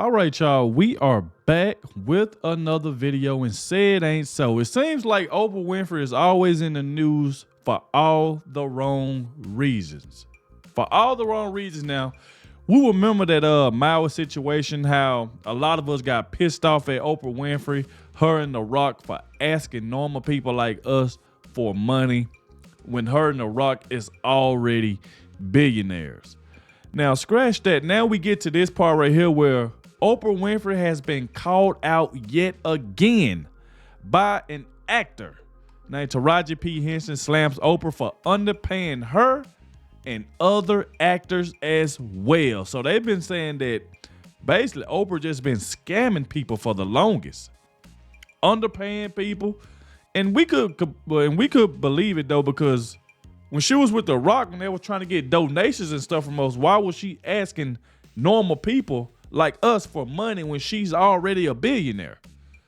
All right, y'all, we are back with another video, and say it ain't so. It seems like Oprah Winfrey is always in the news for all the wrong reasons. For all the wrong reasons. Now, we remember that Mauer situation, how a lot of us got pissed off at Oprah Winfrey, her and The Rock, for asking normal people like us for money when her and The Rock is already billionaires. Now, scratch that. Now we get to this part right here where Oprah Winfrey has been called out yet again by an actor named Taraji P. Henson slams Oprah for underpaying her and other actors as well. So they've been saying that basically Oprah just been scamming people for the longest, underpaying people, and we could believe it though, because when she was with The Rock and they were trying to get donations and stuff from us, why was she asking normal people like us for money when she's already a billionaire?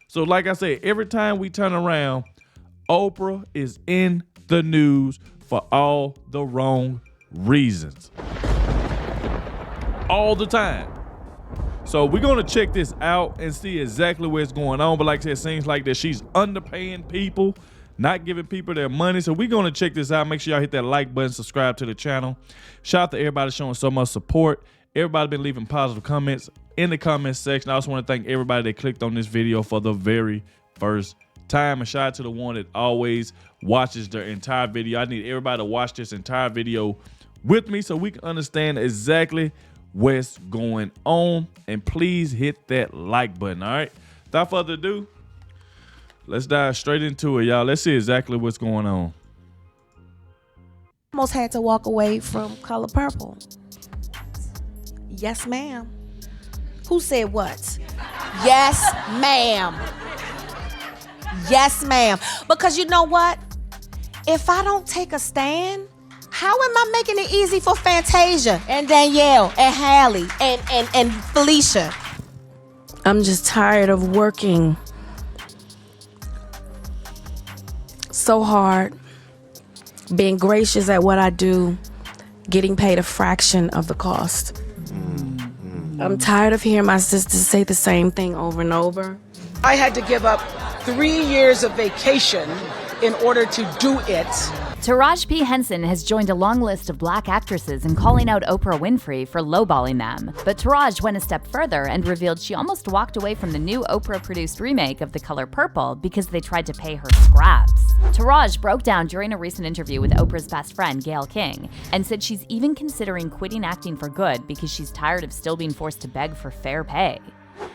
So like I said, every time we turn around, Oprah is in the news for all the wrong reasons. All the time. So we're going to check this out and see exactly what's going on. But like I said, it seems like that she's underpaying people, not giving people their money. So we're going to check this out. Make sure y'all hit that like button, subscribe to the channel. Shout out to everybody showing so much support. Everybody been leaving positive comments in the comments section. I also want to thank everybody that clicked on this video for the very first time. And shout out to the one that always watches the entire video. I need everybody to watch this entire video with me so we can understand exactly what's going on. And please hit that like button, all right? Without further ado, let's dive straight into it, y'all. Let's see exactly what's going on. Almost had to walk away from Color Purple. Yes, ma'am. Who said what? Yes, ma'am. Yes, ma'am. Because you know what? If I don't take a stand, how am I making it easy for Fantasia and Danielle and Hallie and Felicia? I'm just tired of working so hard, being gracious at what I do, getting paid a fraction of the cost. I'm tired of hearing my sisters say the same thing over and over. I had to give up 3 years of vacation in order to do it. Taraji P. Henson has joined a long list of black actresses in calling out Oprah Winfrey for lowballing them. But Taraji went a step further and revealed she almost walked away from the new Oprah-produced remake of The Color Purple because they tried to pay her scraps. Taraji broke down during a recent interview with Oprah's best friend, Gayle King, and said she's even considering quitting acting for good because she's tired of still being forced to beg for fair pay.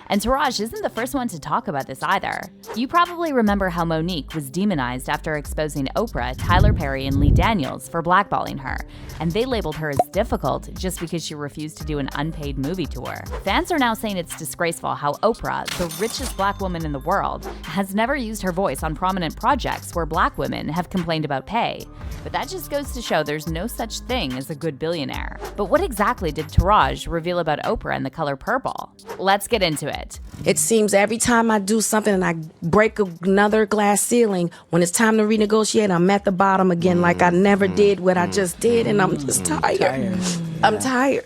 And Taraji isn't the first one to talk about this either. You probably remember how Monique was demonized after exposing Oprah, Tyler Perry, and Lee Daniels for blackballing her, and they labeled her as difficult just because she refused to do an unpaid movie tour. Fans are now saying it's disgraceful how Oprah, the richest black woman in the world, has never used her voice on prominent projects where black women have complained about pay. But that just goes to show there's no such thing as a good billionaire. But what exactly did Taraji reveal about Oprah and The Color Purple? Let's get into it. It seems every time I do something and I break another glass ceiling, when it's time to renegotiate, I'm at the bottom again, like I never did what I just did, and I'm just tired. I'm tired.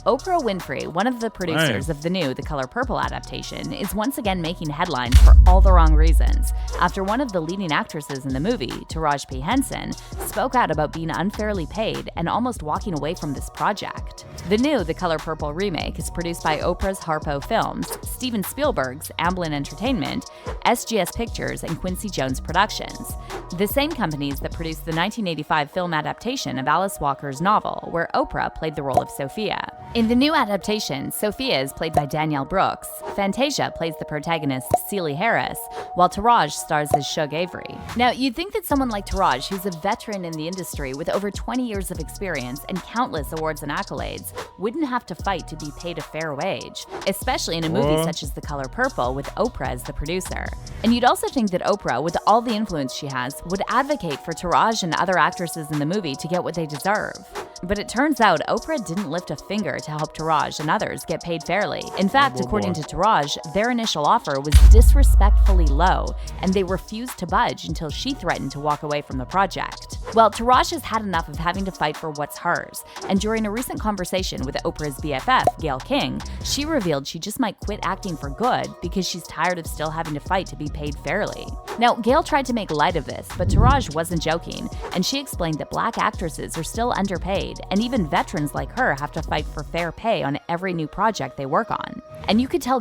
Oprah Winfrey, one of the producers of the new The Color Purple adaptation, is once again making headlines for all the wrong reasons after one of the leading actresses in the movie, Taraji P. Henson, spoke out about being unfairly paid and almost walking away from this project. The new The Color Purple remake is produced by Oprah's Harpo Films, Steven Spielberg's Amblin Entertainment, SGS Pictures, and Quincy Jones Productions, the same companies that produced the 1985 film adaptation of Alice Walker's novel, where Oprah played the role of Sophia. In the new adaptation, Sophia is played by Danielle Brooks, Fantasia plays the protagonist Celie Harris, while Taraji stars as Shug Avery. Now, you'd think that someone like Taraji, who's a veteran in the industry with over 20 years of experience and countless awards and accolades, wouldn't have to fight to be paid a fair wage, especially in a movie such as The Color Purple with Oprah as the producer. And you'd also think that Oprah, with all the influence she has, would advocate for Taraji and other actresses in the movie to get what they deserve. But it turns out Oprah didn't lift a finger to help Taraj and others get paid fairly. In fact, according to Taraj, their initial offer was disrespectfully low, and they refused to budge until she threatened to walk away from the project. Well, Taraj has had enough of having to fight for what's hers, and during a recent conversation with Oprah's BFF, Gayle King, she revealed she just might quit acting for good because she's tired of still having to fight to be paid fairly. Now, Gayle tried to make light of this, but Taraj wasn't joking, and she explained that black actresses are still underpaid, and even veterans like her have to fight for fair pay on every new project they work on. And you could tell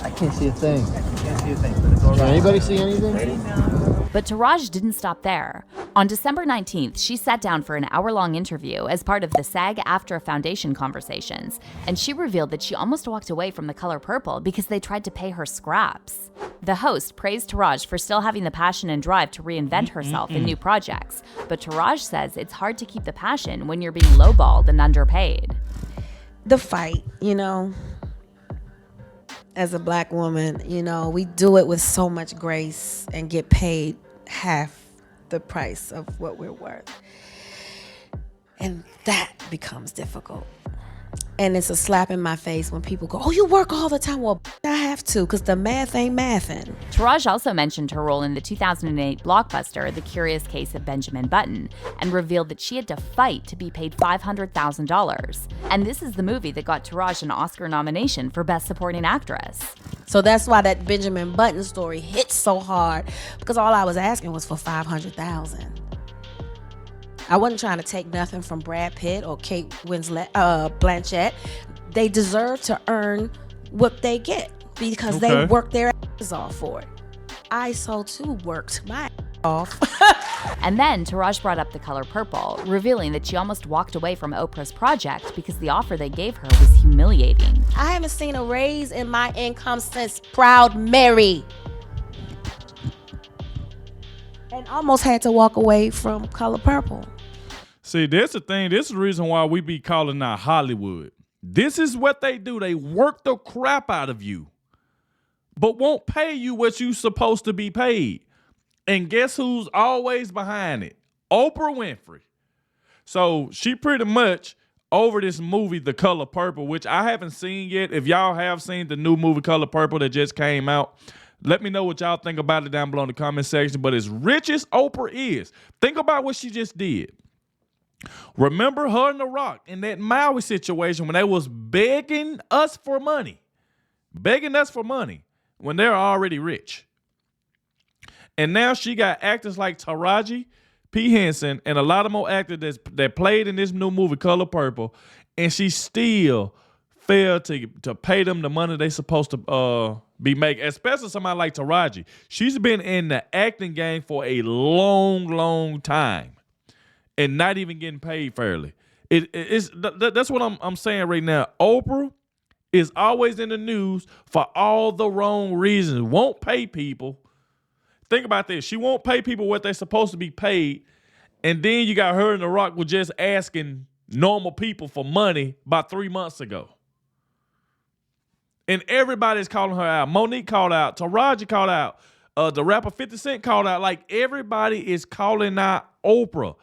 I can't see a thing. Can anybody see anything? But Taraj didn't stop there. On December 19th, she sat down for an hour-long interview as part of the SAG-AFTRA Foundation conversations, and she revealed that she almost walked away from The Color Purple because they tried to pay her scraps. The host praised Taraj for still having the passion and drive to reinvent herself in new projects, but Taraj says it's hard to keep the passion when you're being lowballed and underpaid. The fight, as a black woman, we do it with so much grace and get paid half the price of what we're worth. And that becomes difficult. And it's a slap in my face when people go, "Oh, you work all the time." Well, I have to, because the math ain't mathing. Taraj also mentioned her role in the 2008 blockbuster, The Curious Case of Benjamin Button, and revealed that she had to fight to be paid $500,000. And this is the movie that got Taraj an Oscar nomination for Best Supporting Actress. So that's why that Benjamin Button story hits so hard, because all I was asking was for $500,000. I wasn't trying to take nothing from Brad Pitt or Kate Blanchett. They deserve to earn what they get because they work their asses off for it. I too worked my ass off. And then Taraj brought up The Color Purple, revealing that she almost walked away from Oprah's project because the offer they gave her was humiliating. I haven't seen a raise in my income since Proud Mary. And almost had to walk away from Color Purple. See, that's the thing. This is the reason why we be calling out Hollywood. This is what they do. They work the crap out of you, but won't pay you what you supposed to be paid. And guess who's always behind it? Oprah Winfrey. So she pretty much over this movie, The Color Purple, which I haven't seen yet. If y'all have seen the new movie Color Purple that just came out, let me know what y'all think about it down below in the comment section. But as rich as Oprah is, think about what she just did. Remember her and The Rock in that Maui situation when they was begging us for money when they're already rich. And now she got actors like Taraji P. Henson and a lot of more actors that played in this new movie Color Purple, and she still failed to pay them the money they supposed to be making, especially somebody like Taraji. She's been in the acting game for a long, long time and not even getting paid fairly. That's what I'm saying right now. Oprah is always in the news for all the wrong reasons. Won't pay people. Think about this. She won't pay people what they're supposed to be paid. And then you got her and The Rock were just asking normal people for money about 3 months ago. And everybody's calling her out. Monique called out. Taraji called out. The rapper 50 Cent called out. Like, everybody is calling out Oprah.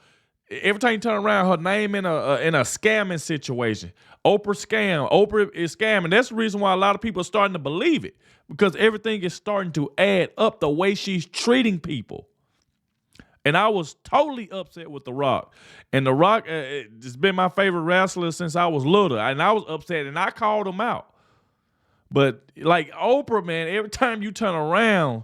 Every time you turn around, her name in a scamming situation. Oprah scam. Oprah is scamming. That's the reason why a lot of people are starting to believe it, because everything is starting to add up the way she's treating people. And I was totally upset with The Rock. And The Rock has been my favorite wrestler since I was little. And I was upset, and I called him out. But like Oprah, man, every time you turn around,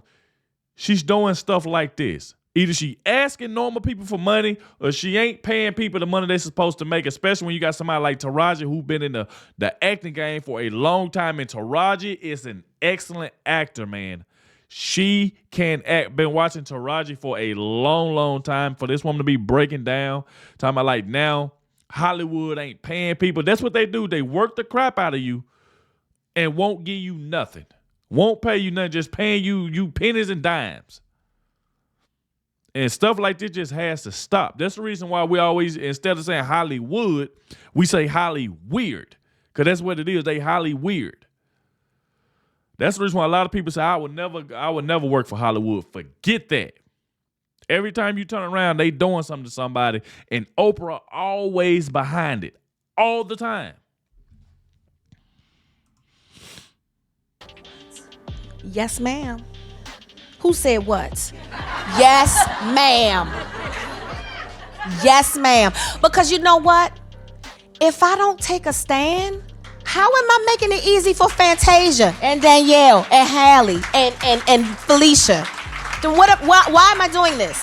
she's doing stuff like this. Either she asking normal people for money or she ain't paying people the money they're supposed to make, especially when you got somebody like Taraji who's been in the acting game for a long time. And Taraji is an excellent actor, man. She can act. Been watching Taraji for a long, long time. For this woman to be breaking down, talking about like now Hollywood ain't paying people. That's what they do. They work the crap out of you and won't give you nothing. Won't pay you nothing, just paying you pennies and dimes. And stuff like this just has to stop. That's the reason why we always, instead of saying Hollywood, we say Holly weird. Because that's what it is. They Holly weird. That's the reason why a lot of people say, I would never work for Hollywood. Forget that. Every time you turn around, they doing something to somebody, and Oprah always behind it, all the time. Yes, ma'am. Who said what? Yes, ma'am. Yes, ma'am. Because you know what? If I don't take a stand, how am I making it easy for Fantasia and Danielle and Hallie and Felicia? Then why am I doing this?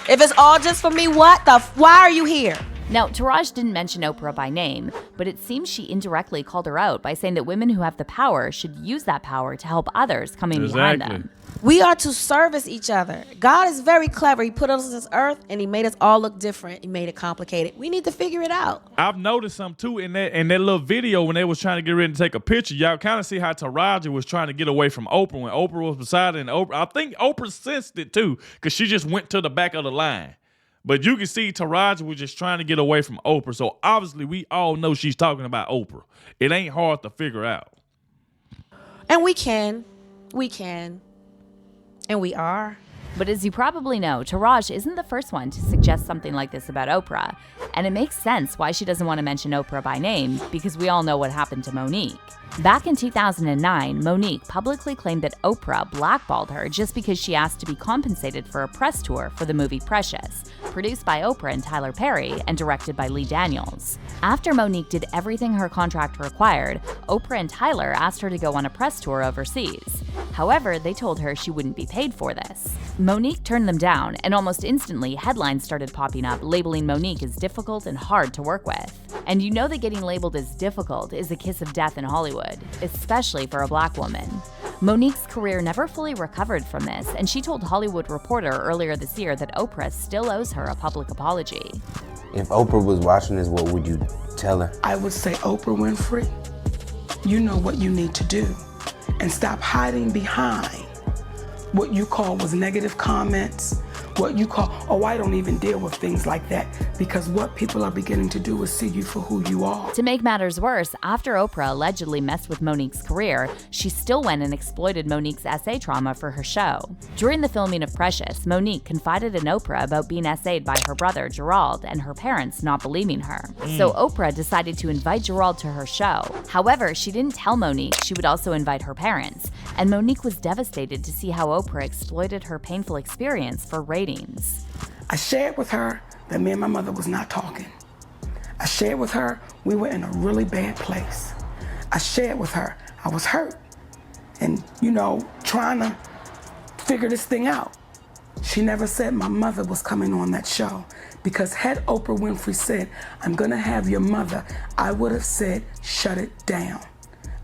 If it's all just for me, why are you here? Now, Taraj didn't mention Oprah by name, but it seems she indirectly called her out by saying that women who have the power should use that power to help others coming behind them. We are to service each other. God is very clever. He put us on this earth and he made us all look different. He made it complicated. We need to figure it out. I've noticed something too in that little video when they was trying to get ready to take a picture. Y'all kind of see how Taraji was trying to get away from Oprah when Oprah was beside her. And I think Oprah sensed it too because she just went to the back of the line. But you can see Taraji was just trying to get away from Oprah. So obviously we all know she's talking about Oprah. It ain't hard to figure out. And we can. And we are. But as you probably know, Taraj isn't the first one to suggest something like this about Oprah. And it makes sense why she doesn't want to mention Oprah by name, because we all know what happened to Monique. Back in 2009, Monique publicly claimed that Oprah blackballed her just because she asked to be compensated for a press tour for the movie Precious, produced by Oprah and Tyler Perry and directed by Lee Daniels. After Monique did everything her contract required, Oprah and Tyler asked her to go on a press tour overseas. However, they told her she wouldn't be paid for this. Monique turned them down, and almost instantly, headlines started popping up labeling Monique as difficult and hard to work with. And you know that getting labeled as difficult is a kiss of death in Hollywood, especially for a black woman. Monique's career never fully recovered from this, and she told Hollywood Reporter earlier this year that Oprah still owes her a public apology. If Oprah was watching this, what would you tell her? I would say, Oprah Winfrey, you know what you need to do, and stop hiding behind what you call was negative comments, what you call, oh, I don't even deal with things like that, because what people are beginning to do is see you for who you are. To make matters worse, after Oprah allegedly messed with Monique's career, she still went and exploited Monique's SA trauma for her show. During the filming of Precious, Monique confided in Oprah about being SA'd by her brother, Gerald, and her parents not believing her. So Oprah decided to invite Gerald to her show. However, she didn't tell Monique she would also invite her parents, and Monique was devastated to see how Oprah exploited her painful experience for ratings. I shared with her that me and my mother was not talking. I shared with her we were in a really bad place. I shared with her I was hurt and, trying to figure this thing out. She never said my mother was coming on that show, because had Oprah Winfrey said, I'm gonna have your mother, I would have said, shut it down.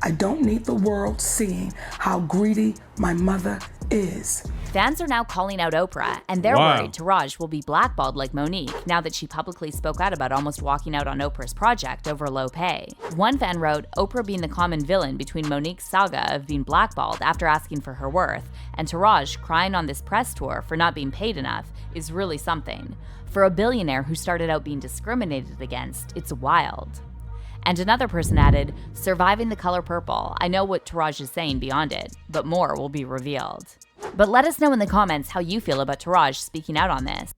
I don't need the world seeing how greedy my mother is. Fans are now calling out Oprah, and they're worried Taraj will be blackballed like Monique now that she publicly spoke out about almost walking out on Oprah's project over low pay. One fan wrote, Oprah being the common villain between Monique's saga of being blackballed after asking for her worth, and Taraj crying on this press tour for not being paid enough is really something. For a billionaire who started out being discriminated against, it's wild. And another person added, surviving the color purple. I know what Taraj is saying beyond it, but more will be revealed. But let us know in the comments how you feel about Taraj speaking out on this.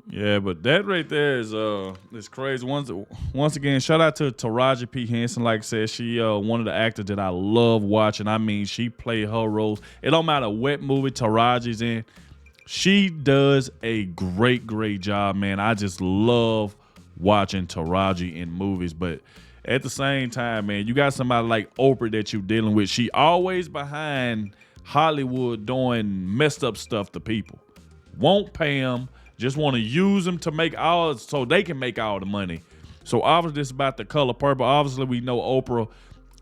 Yeah, but that right there is crazy. Once again, shout out to Taraji P. Henson. Like I said, she one of the actors that I love watching. I mean, she played her roles. It don't matter what movie Taraji's in. She does a great, great job, man. I just love watching Taraji in movies. But at the same time, man, you got somebody like Oprah that you're dealing with. She always behind Hollywood doing messed up stuff to people. Won't pay them. Just want to use them to make so they can make all the money. So obviously it's about the color purple. Obviously we know Oprah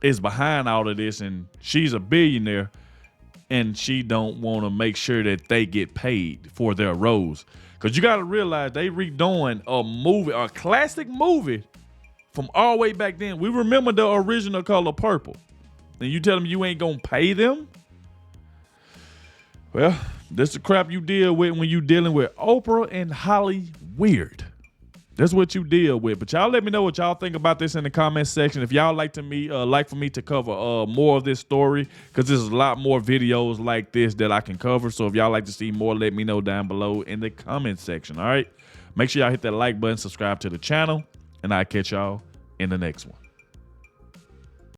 is behind all of this, and she's a billionaire, and she don't want to make sure that they get paid for their roles. Because you got to realize they redoing a classic movie from all the way back then. We remember the original Color Purple. And you tell them you ain't going to pay them? Well, this is the crap you deal with when you dealing with Oprah and Holly Weird. That's what you deal with. But y'all let me know what y'all think about this in the comment section. If y'all like for me to cover more of this story, because there's a lot more videos like this that I can cover. So if y'all like to see more, let me know down below in the comment section. All right. Make sure y'all hit that like button, subscribe to the channel, and I'll catch y'all in the next one.